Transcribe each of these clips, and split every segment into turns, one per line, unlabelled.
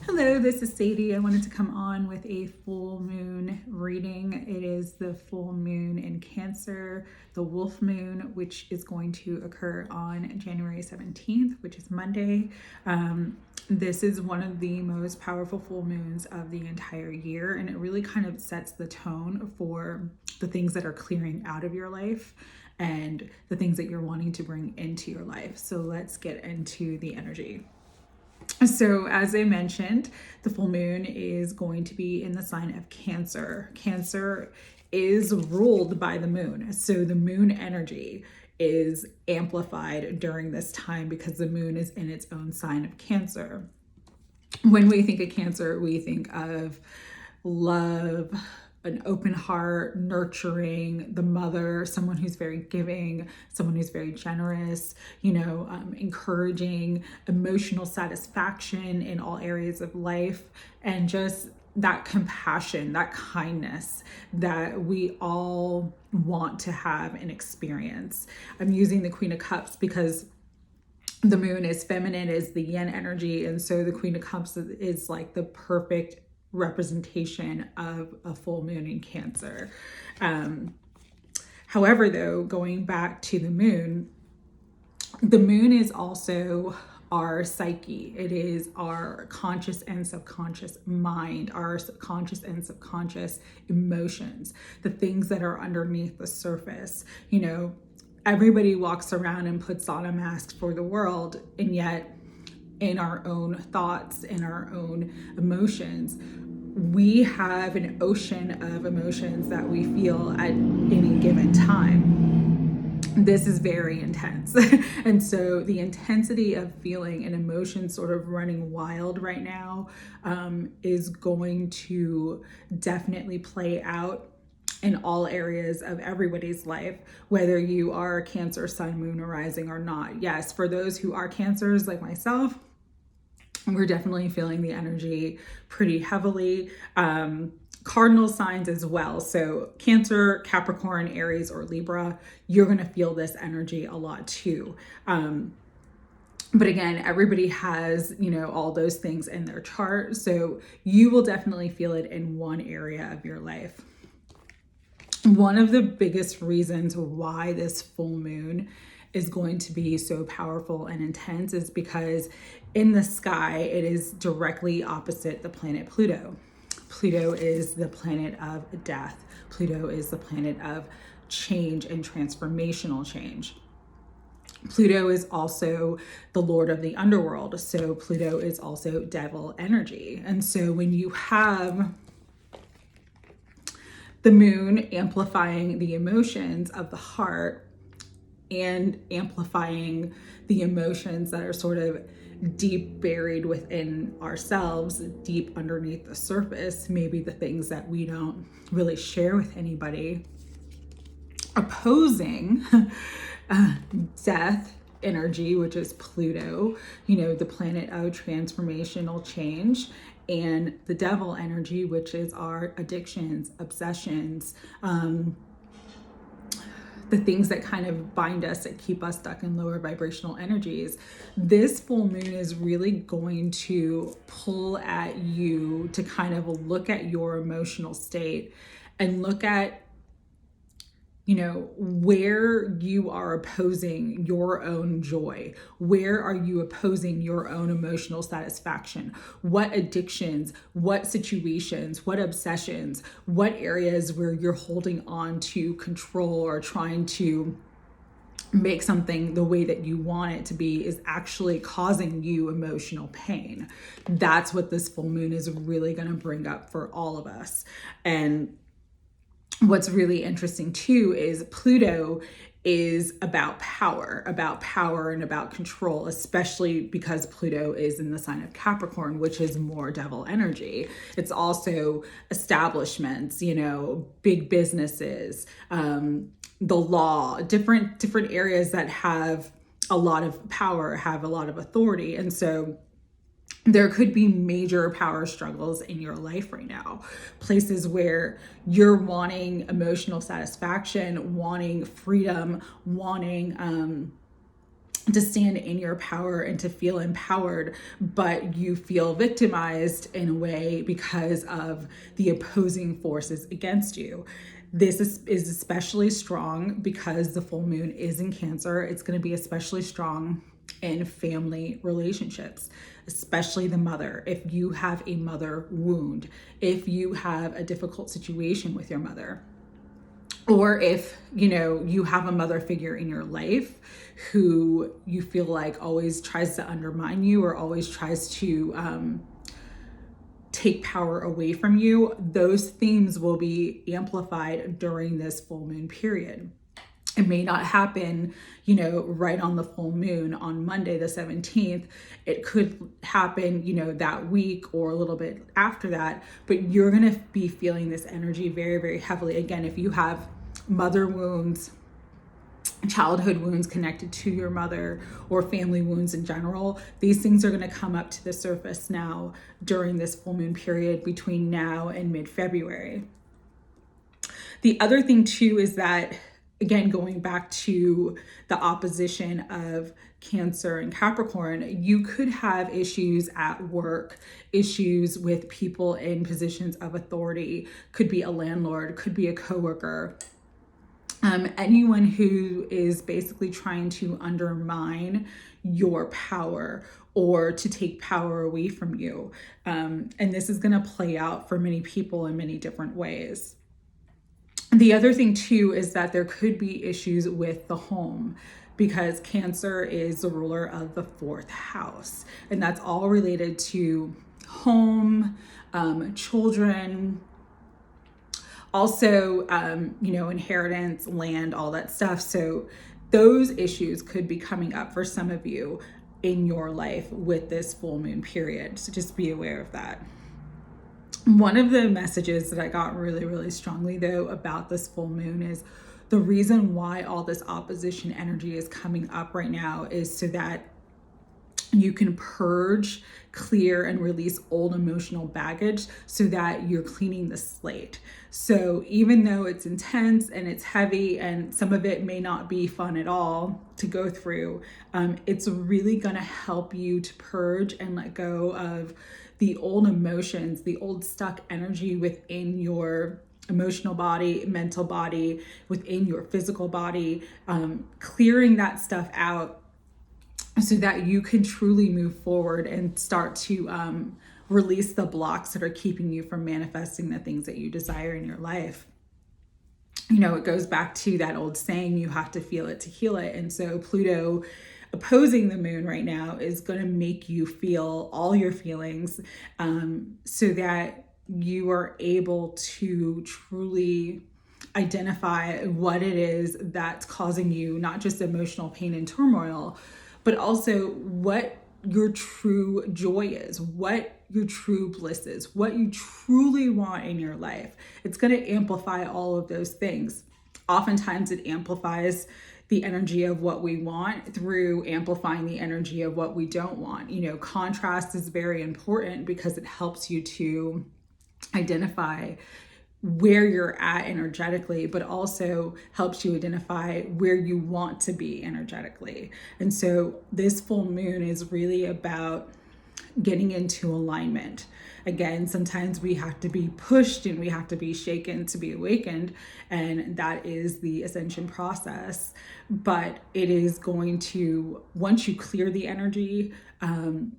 Hello, this is Sadie. I wanted to come on with a full moon reading. It is the full moon in Cancer, the wolf moon, which is going to occur on January 17th, which is Monday. This is one of the most powerful full moons of the entire year, and it really kind of sets the tone for the things that are clearing out of your life and the things that you're wanting to bring into your life. So let's get into the energy. So as I mentioned, the full moon is going to be in the sign of Cancer. Cancer is ruled by the moon. So the moon energy is amplified during this time because the moon is in its own sign of Cancer. When we think of Cancer, we think of love, an open heart, nurturing, the mother, someone who's very giving, someone who's very generous, encouraging, emotional satisfaction in all areas of life, and just that compassion, that kindness that we all want to have and experience. I'm using the Queen of Cups because the moon is feminine, is the yin energy, and so the Queen of Cups is like the perfect representation of a full moon in Cancer. However, though, going back to the moon is also our psyche. It is our conscious and subconscious mind, our subconscious and subconscious emotions, the things that are underneath the surface. Everybody walks around and puts on a mask for the world, and yet in our own thoughts, in our own emotions, we have an ocean of emotions that we feel at any given time. This is very intense. And so the intensity of feeling and emotion sort of running wild right now is going to definitely play out in all areas of everybody's life, whether you are Cancer, sun, moon, or rising or not. Yes, for those who are Cancers like myself, we're definitely feeling the energy pretty heavily. Cardinal signs as well. So Cancer, Capricorn, Aries, or Libra, you're going to feel this energy a lot too. But again, everybody has, all those things in their chart. So you will definitely feel it in one area of your life. One of the biggest reasons why this full moon is going to be so powerful and intense is because in the sky, it is directly opposite the planet Pluto. Pluto is the planet of death. Pluto is the planet of change and transformational change. Pluto is also the lord of the underworld. So Pluto is also devil energy. And so when you have the moon amplifying the emotions of the heart and amplifying the emotions that are sort of deep buried within ourselves, deep underneath the surface, maybe the things that we don't really share with anybody, opposing death energy, which is Pluto, the planet of transformational change, and the devil energy, which is our addictions, obsessions, the things that kind of bind us, that keep us stuck in lower vibrational energies. This full moon is really going to pull at you to kind of look at your emotional state and look at where you are opposing your own joy. Where are you opposing your own emotional satisfaction? What addictions, what situations, what obsessions, what areas where you're holding on to control or trying to make something the way that you want it to be is actually causing you emotional pain. That's what this full moon is really going to bring up for all of us. And what's really interesting too is Pluto is about power and about control, especially because Pluto is in the sign of Capricorn, which is more devil energy. It's also establishments, big businesses, the law, different areas that have a lot of power, have a lot of authority. And so there could be major power struggles in your life right now, places where you're wanting emotional satisfaction, wanting freedom, wanting to stand in your power and to feel empowered, but you feel victimized in a way because of the opposing forces against you. This is especially strong because the full moon is in Cancer. It's going to be especially strong in family relationships, especially the mother. If you have a mother wound, if you have a difficult situation with your mother, or if, you have a mother figure in your life who you feel like always tries to undermine you or always tries to take power away from you, those themes will be amplified during this full moon period. It may not happen, right on the full moon on Monday, the 17th. It could happen, that week or a little bit after that, but you're going to be feeling this energy very, very heavily. Again, if you have mother wounds, childhood wounds connected to your mother, or family wounds in general, these things are going to come up to the surface now during this full moon period between now and mid-February. The other thing too is that, again, going back to the opposition of Cancer and Capricorn, you could have issues at work, issues with people in positions of authority, could be a landlord, could be a coworker. Anyone who is basically trying to undermine your power or to take power away from you. And this is going to play out for many people in many different ways. The other thing too is that there could be issues with the home, because Cancer is the ruler of the 4th house, and that's all related to home, children, also, inheritance, land, all that stuff. So those issues could be coming up for some of you in your life with this full moon period. So just be aware of that. One of the messages that I got really, really strongly though about this full moon is the reason why all this opposition energy is coming up right now is so that you can purge, clear, and release old emotional baggage so that you're cleaning the slate. So even though it's intense and it's heavy and some of it may not be fun at all to go through, it's really going to help you to purge and let go of the old emotions, the old stuck energy within your emotional body, mental body, within your physical body, clearing that stuff out so that you can truly move forward and start to release the blocks that are keeping you from manifesting the things that you desire in your life. It goes back to that old saying, you have to feel it to heal it. And so Pluto opposing the moon right now is going to make you feel all your feelings, so that you are able to truly identify what it is that's causing you not just emotional pain and turmoil, but also what your true joy is, what your true bliss is, what you truly want in your life. It's going to amplify all of those things. Oftentimes it amplifies the energy of what we want through amplifying the energy of what we don't want. Contrast is very important because it helps you to identify where you're at energetically, but also helps you identify where you want to be energetically. And so this full moon is really about getting into alignment. Again, sometimes we have to be pushed and we have to be shaken to be awakened, and that is the ascension process. But it is going to, once you clear the energy,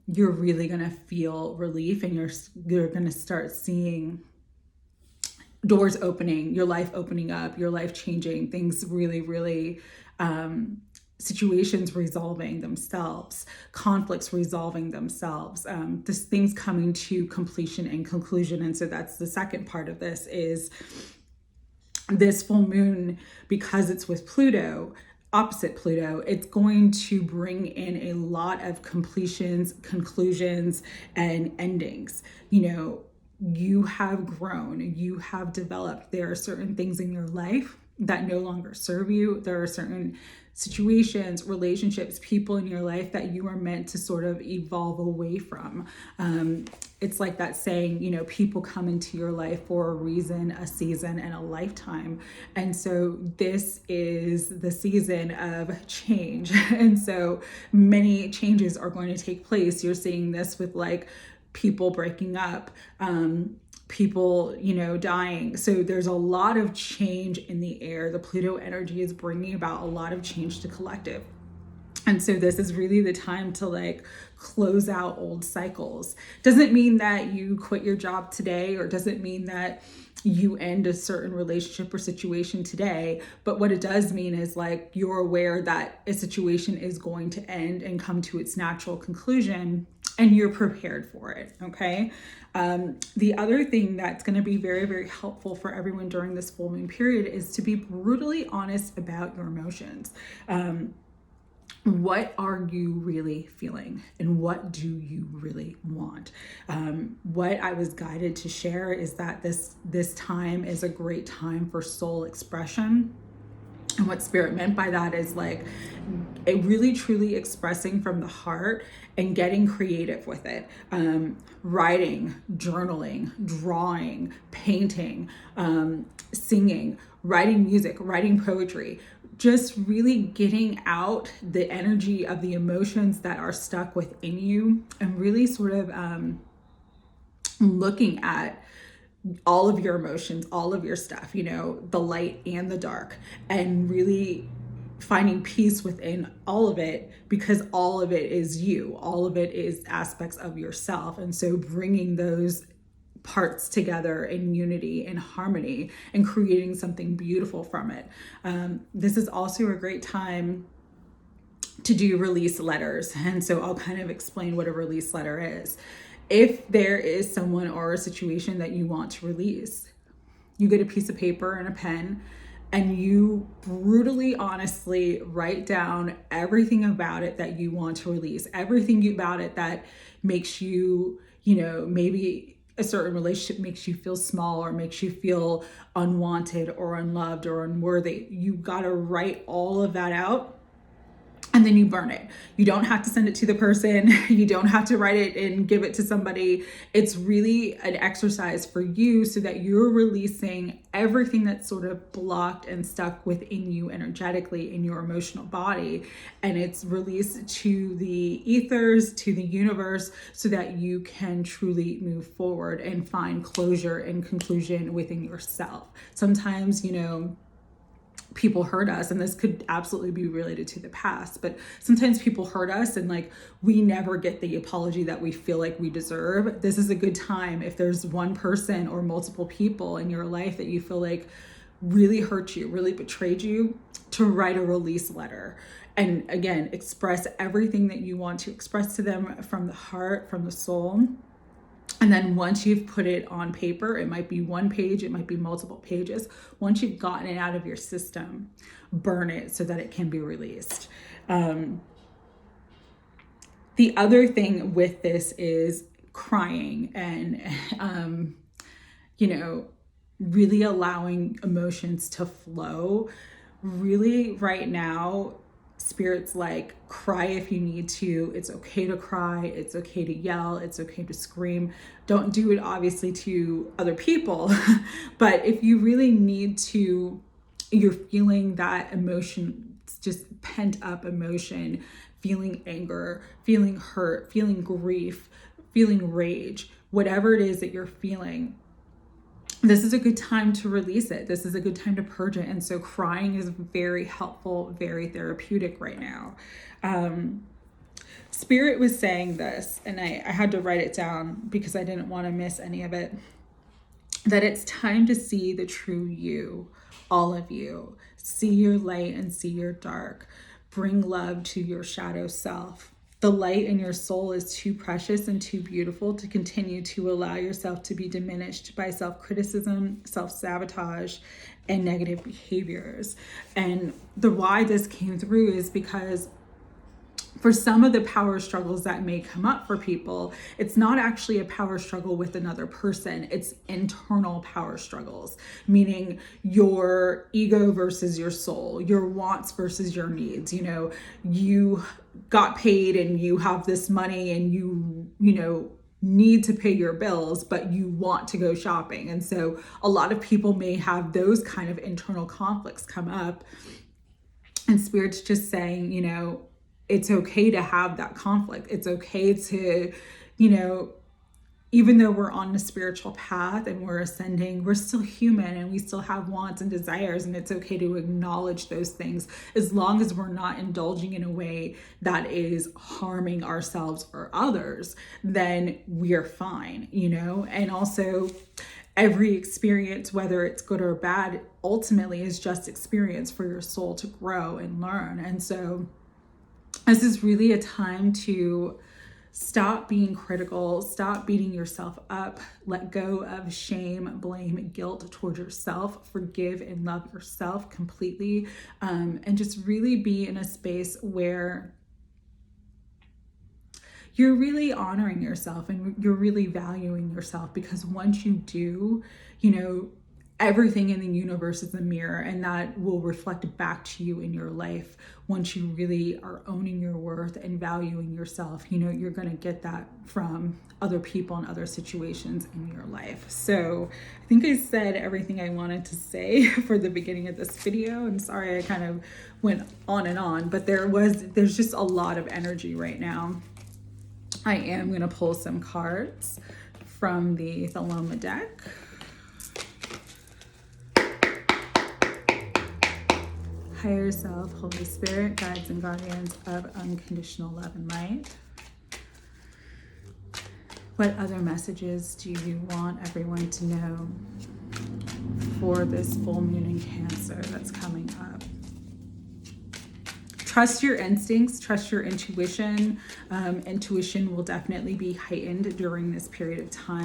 you're really going to feel relief, and you're going to start seeing doors opening, your life opening up, your life changing, things really, really, situations resolving themselves, conflicts resolving themselves, this things coming to completion and conclusion. And so that's the second part of this, is this full moon, because it's with Pluto, opposite Pluto, it's going to bring in a lot of completions, conclusions, and endings. You have grown, you have developed. There are certain things in your life that no longer serve you. There are certain situations, relationships, people in your life that you are meant to sort of evolve away from. it's like that saying, you know, people come into your life for a reason, a season, and a lifetime. And so this is the season of change. And so many changes are going to take place. You're seeing this with like people breaking up, people, you know, dying. So there's a lot of change in the air. The Pluto energy is bringing about a lot of change to collective. And so this is really the time to like close out old cycles. Doesn't mean that you quit your job today, or doesn't mean that you end a certain relationship or situation today. But what it does mean is like you're aware that a situation is going to end and come to its natural conclusion, and you're prepared for it. Okay. The other thing that's going to be very, very helpful for everyone during this full moon period is to be brutally honest about your emotions. What are you really feeling, and what do you really want? What I was guided to share is that this time is a great time for soul expression. And what Spirit meant by that is like it really truly expressing from the heart and getting creative with it. Writing, journaling, drawing, painting, singing, writing music, writing poetry, just really getting out the energy of the emotions that are stuck within you, and really sort of looking at all of your emotions, all of your stuff, you know, the light and the dark, and really finding peace within all of it, because all of it is you, all of it is aspects of yourself. And so bringing those parts together in unity and harmony and creating something beautiful from it. This is also a great time to do release letters. And so I'll kind of explain what a release letter is. If there is someone or a situation that you want to release, you get a piece of paper and a pen, and you brutally, honestly write down everything about it that you want to release, everything about it that makes you, you know, maybe a certain relationship makes you feel small, or makes you feel unwanted or unloved or unworthy. You got to write all of that out, and then you burn it. You don't have to send it to the person. You don't have to write it and give it to somebody. It's really an exercise for you so that you're releasing everything that's sort of blocked and stuck within you energetically in your emotional body. And it's released to the ethers, to the universe, so that you can truly move forward and find closure and conclusion within yourself. Sometimes, you know, people hurt us, and this could absolutely be related to the past, but sometimes people hurt us and like we never get the apology that we feel like we deserve. This is a good time, if there's one person or multiple people in your life that you feel like really hurt you, really betrayed you, to write a release letter. And again, express everything that you want to express to them from the heart, from the soul. And then once you've put it on paper, it might be one page, it might be multiple pages. Once you've gotten it out of your system, burn it so that it can be released. The other thing with this is crying and, you know, really allowing emotions to flow. Really right now, Spirit's like, cry if you need to. It's okay to cry. It's okay to yell. It's okay to scream. Don't do it obviously to other people. But if you really need to, you're feeling that emotion, just pent up emotion, feeling anger, feeling hurt, feeling grief, feeling rage, whatever it is that you're feeling, this is a good time to release it. This is a good time to purge it. And so crying is very helpful, very therapeutic right now. Spirit was saying this, and I had to write it down because I didn't want to miss any of it, that it's time to see the true you, all of you. See your light and see your dark. Bring love to your shadow self. The light in your soul is too precious and too beautiful to continue to allow yourself to be diminished by self-criticism, self-sabotage, and negative behaviors. And the why this came through is because for some of the power struggles that may come up for people, it's not actually a power struggle with another person. It's internal power struggles, meaning your ego versus your soul, your wants versus your needs. You know, you got paid and you have this money and you know, need to pay your bills, but you want to go shopping. And so a lot of people may have those kind of internal conflicts come up, and Spirit's just saying, you know, it's okay to have that conflict. It's okay to, you know, even though we're on a spiritual path and we're ascending, we're still human and we still have wants and desires, and it's okay to acknowledge those things as long as we're not indulging in a way that is harming ourselves or others, then we're fine, you know? And also, every experience, whether it's good or bad, ultimately is just experience for your soul to grow and learn. And so this is really a time to stop being critical, stop beating yourself up, let go of shame, blame, guilt towards yourself, forgive and love yourself completely, and just really be in a space where you're really honoring yourself and you're really valuing yourself. Because once you do, you know, everything in the universe is a mirror, and that will reflect back to you in your life. Once you really are owning your worth and valuing yourself, you know, you're going to get that from other people and other situations in your life. So I think I said everything I wanted to say for the beginning of this video. I'm sorry I kind of went on and on, but there's just a lot of energy right now. I am going to pull some cards from the Thelema deck. Higher self, Holy Spirit, guides and guardians of unconditional love and light. What other messages do you want everyone to know for this full moon in Cancer that's coming up? Trust your instincts, trust your intuition. Intuition will definitely be heightened during this period of time.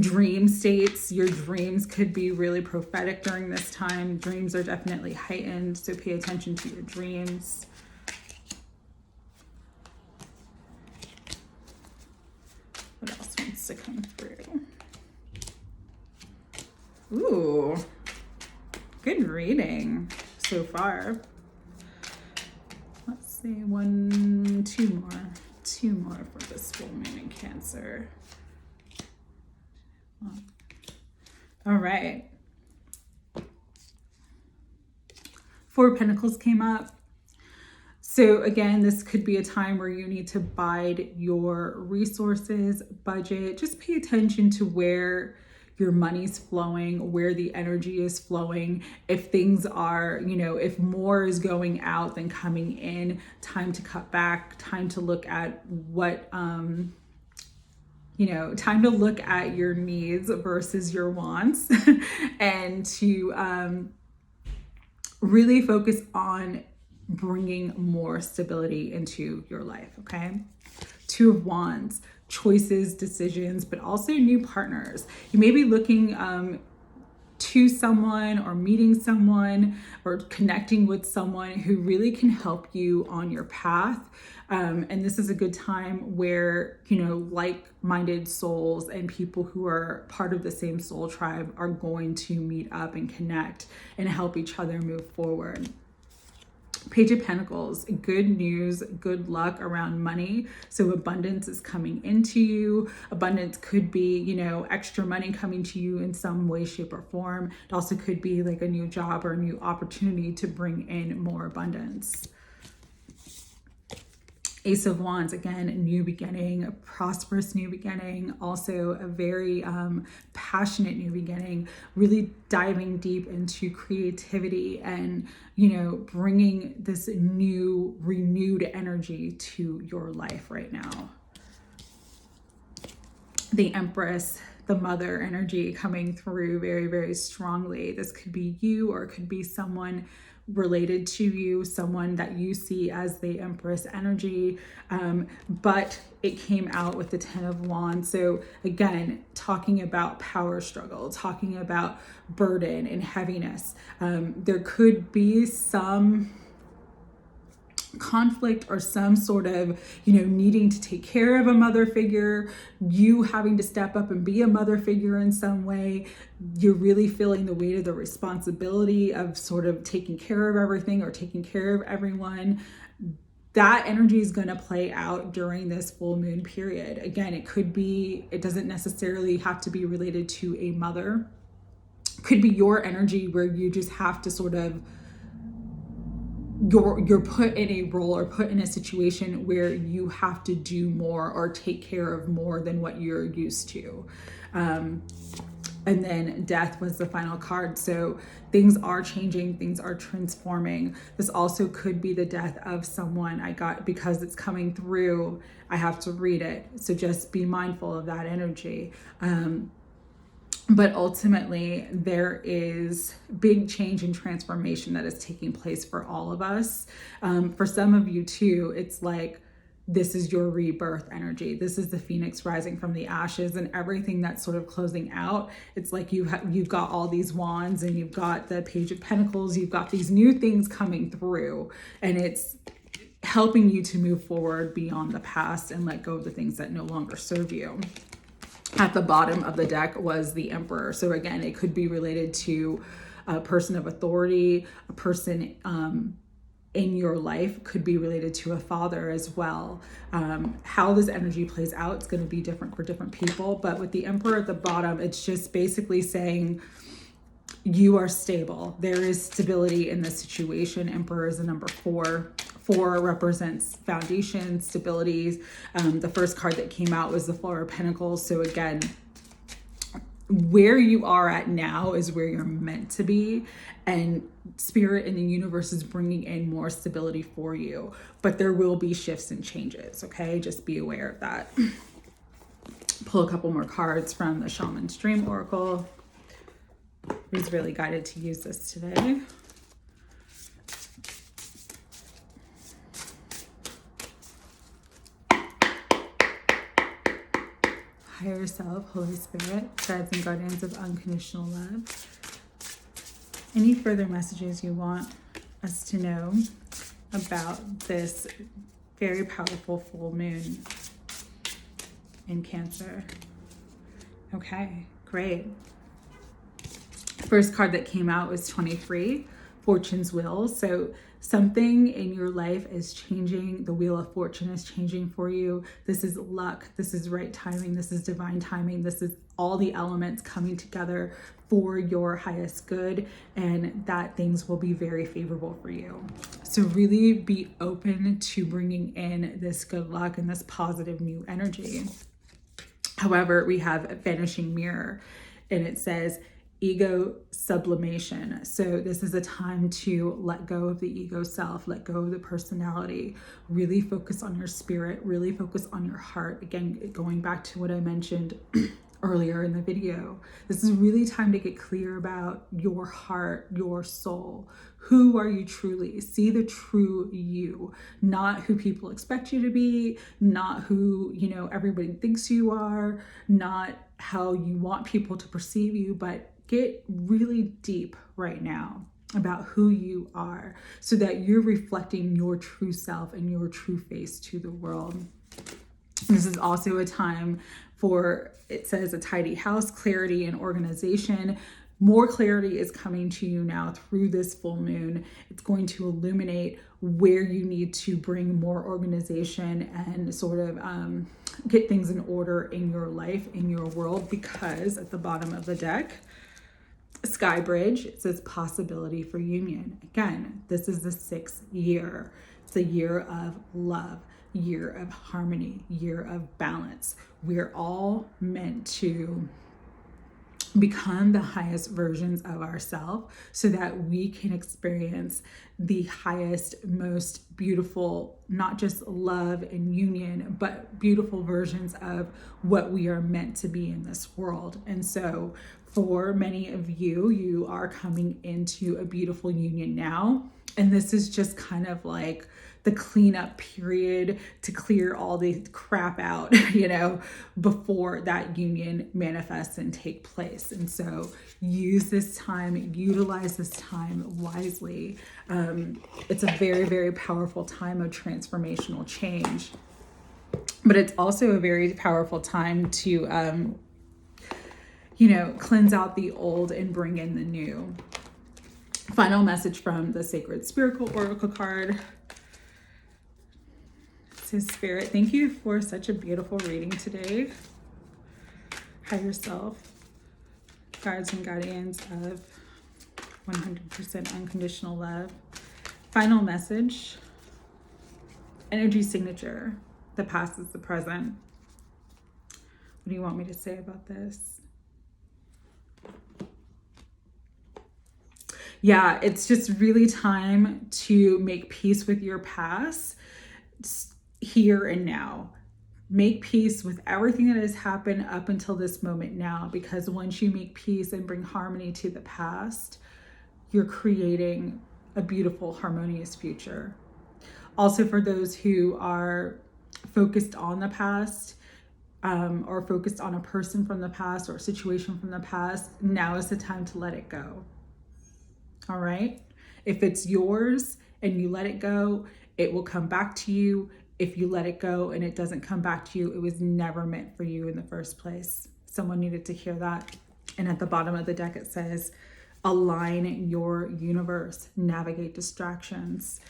Dream states, your dreams could be really prophetic during this time. Dreams are definitely heightened, so pay attention to your dreams. What else wants to come through? Ooh, good reading so far. Let's see, two more for this full moon in Cancer. All right. Four of Pentacles came up. So again, this could be a time where you need to bide your resources, budget. Just pay attention to where your money's flowing, where the energy is flowing. If things are, you know, if more is going out than coming in, time to cut back, time to look at what, you know, time to look at your needs versus your wants and to really focus on bringing more stability into your life, okay? Two of Wands, choices, decisions, but also new partners. You may be looking to someone or meeting someone or connecting with someone who really can help you on your path. And this is a good time where, you know, like-minded souls and people who are part of the same soul tribe are going to meet up and connect and help each other move forward. Page of Pentacles, good news, good luck around money. So abundance is coming into you. Abundance could be, you know, extra money coming to you in some way, shape, or form. It also could be like a new job or a new opportunity to bring in more abundance. Ace of Wands, again, a new beginning, a prosperous new beginning, also a very passionate new beginning, really diving deep into creativity and, you know, bringing this new, renewed energy to your life right now. The Empress, the mother energy coming through very, very strongly. This could be you or it could be someone related to you, someone that you see as the Empress energy, but it came out with the Ten of Wands. So again, talking about power struggle, talking about burden and heaviness. There could be some conflict or some sort of, you know, needing to take care of a mother figure, you having to step up and be a mother figure in some way. You're really feeling the weight of the responsibility of sort of taking care of everything or taking care of everyone. that energy is going to play out during this full moon period. Again, it doesn't necessarily have to be related to a mother. It could be your energy where you just have to sort of, you're put in a role or put in a situation where you have to do more or take care of more than what you're used to. And then death was the final card. So things are changing, things are transforming. This also could be the death of someone. Because it's coming through, I have to read it. So just be mindful of that energy. But ultimately, there is big change and transformation that is taking place for all of us. For some of you too, it's like, this is your rebirth energy. This is the phoenix rising from the ashes, and everything that's sort of closing out. It's like you've got all these wands, and you've got the Page of Pentacles. You've got these new things coming through, and it's helping you to move forward beyond the past and let go of the things that no longer serve you. At the bottom of the deck was the Emperor. So again, it could be related to a person of authority, a person in your life, could be related to a father as well. How this energy plays out, it's going to be different for different people. But with the Emperor at the bottom, it's just basically saying you are stable. There is stability in this situation. Emperor is the number 4. 4 represents foundation, stability. The first card that came out was the Four of Pentacles. So again, where you are at now is where you're meant to be, and spirit and the universe is bringing in more stability for you, but there will be shifts and changes. Okay, just be aware of that. Pull a couple more cards from the Shaman Stream Oracle. I was really guided to use this today. Higher self, Holy Spirit, guides and guardians of unconditional love. Any further messages you want us to know about this very powerful full moon in Cancer? Okay, great. First card that came out was 23, Fortune's Wheel. So something in your life is changing. The Wheel of Fortune is changing for you. This is luck. This is right timing. This is divine timing. This is all the elements coming together for your highest good, and that things will be very favorable for you. So really be open to bringing in this good luck and this positive new energy. However, we have a Vanishing Mirror, and it says ego sublimation. So this is a time to let go of the ego self, let go of the personality, really focus on your spirit, really focus on your heart. Again, going back to what I mentioned earlier in the video, this is really time to get clear about your heart, your soul. Who are you truly? See the true you, not who people expect you to be, not who, everybody thinks you are, not how you want people to perceive you, but get really deep right now about who you are so that you're reflecting your true self and your true face to the world. This is also a time for, it says, a tidy house, clarity and organization. More clarity is coming to you now through this full moon. It's going to illuminate where you need to bring more organization and sort of get things in order in your life, in your world, because at the bottom of the deck, Sky Bridge, it says possibility for union. Again, this is the 6th year. It's a year of love, year of harmony, year of balance. We're all meant to become the highest versions of ourselves so that we can experience the highest, most beautiful, not just love and union, but beautiful versions of what we are meant to be in this world. And so for many of you, you are coming into a beautiful union now. And this is just kind of like the cleanup period to clear all the crap out, before that union manifests and take place. And so use this time, utilize this time wisely. It's a very, very powerful time of transformational change, but it's also a very powerful time to, cleanse out the old and bring in the new. Final message from the Sacred Spherical Oracle card. So Spirit, thank you for such a beautiful reading today. Higher self, guardians and guardians of 100% unconditional love. Final message, energy signature, the past is the present. What do you want me to say about this? Yeah, it's just really time to make peace with your past here and now. Make peace with everything that has happened up until this moment now, because once you make peace and bring harmony to the past, you're creating a beautiful, harmonious future. Also, for those who are focused on the past, or focused on a person from the past or a situation from the past, now is the time to let it go. All right? If it's yours and you let it go, it will come back to you. If you let it go and it doesn't come back to you, it was never meant for you in the first place. Someone needed to hear that. And at the bottom of the deck, it says, align your universe, navigate distractions.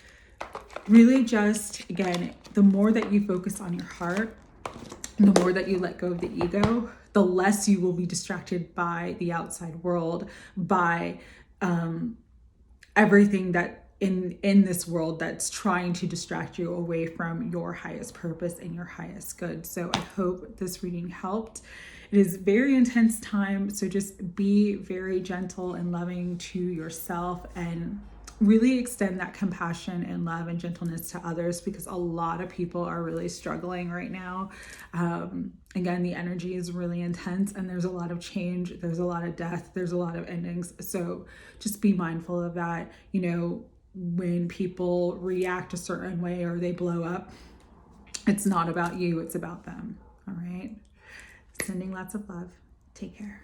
Really just, again, the more that you focus on your heart, the more that you let go of the ego, the less you will be distracted by the outside world, by everything that in this world that's trying to distract you away from your highest purpose and your highest good. So I hope this reading helped. It is very intense time, so just be very gentle and loving to yourself and really extend that compassion and love and gentleness to others, because a lot of people are really struggling right now. Again, the energy is really intense and there's a lot of change, there's a lot of death, there's a lot of endings. So just be mindful of that. You know, when people react a certain way or they blow up, it's not about you, it's about them. All right. Sending lots of love. Take care.